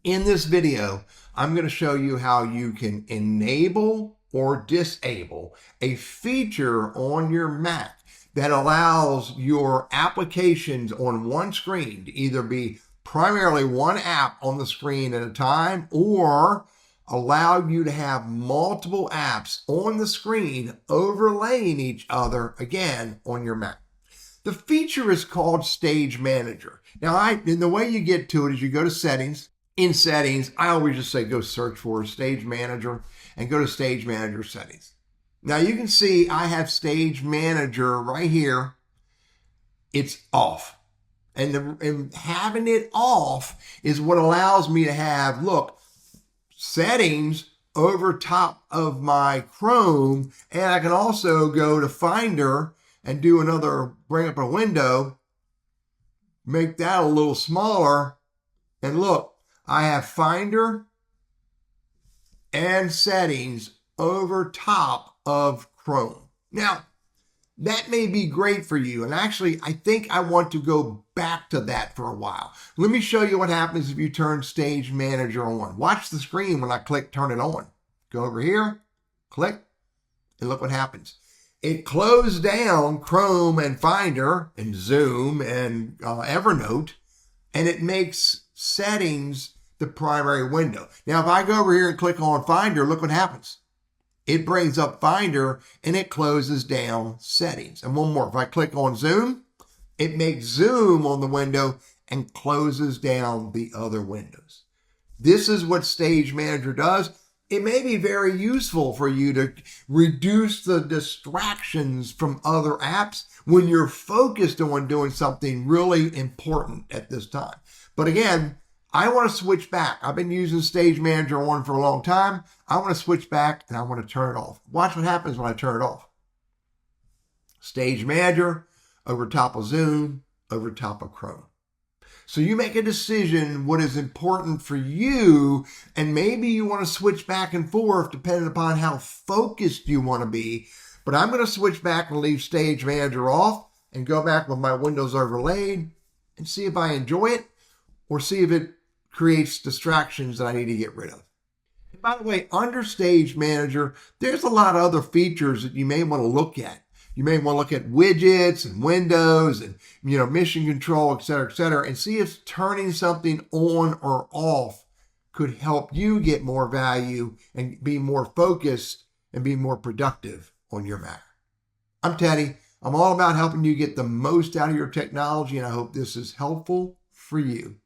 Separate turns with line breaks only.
In this video, I'm going to show you how you can enable or disable a feature on your Mac that allows your applications on one screen to either be primarily one app on the screen at a time or allow you to have multiple apps on the screen overlaying each other again on your Mac. The feature is called Stage Manager. Now, and the way you get to it is you go to Settings. In Settings, I always just say go search for Stage Manager and go to Stage Manager Settings. Now you can see I have Stage Manager right here. It's off. And having it off is what allows me to have, look, settings over top of my Chrome. And I can also go to Finder and do another, bring up a window, make that a little smaller. And look, I have Finder and Settings over top of Chrome. Now, that may be great for you. And actually, I think I want to go back to that for a while. Let me show you what happens if you turn Stage Manager on. Watch the screen when I click Turn It On. Go over here, click, and look what happens. It closed down Chrome and Finder and Zoom and Evernote, and it makes Settings the primary window. Now, if I go over here and click on Finder, look what happens. It brings up Finder and it closes down Settings. And one more, if I click on Zoom, it makes Zoom on the window and closes down the other windows. This is what Stage Manager does. It may be very useful for you to reduce the distractions from other apps when you're focused on doing something really important at this time. But again, I want to switch back. I've been using Stage Manager on for a long time. I want to switch back and I want to turn it off. Watch what happens when I turn it off. Stage Manager over top of Zoom, over top of Chrome. So you make a decision what is important for you, and maybe you want to switch back and forth depending upon how focused you want to be. But I'm going to switch back and leave Stage Manager off and go back with my windows overlaid and see if I enjoy it or see if it creates distractions that I need to get rid of. And by the way, under Stage Manager, there's a lot of other features that you may want to look at. You may want to look at widgets and windows and, mission control, et cetera, and see if turning something on or off could help you get more value and be more focused and be more productive on your Mac. I'm Teddy. I'm all about helping you get the most out of your technology, and I hope this is helpful for you.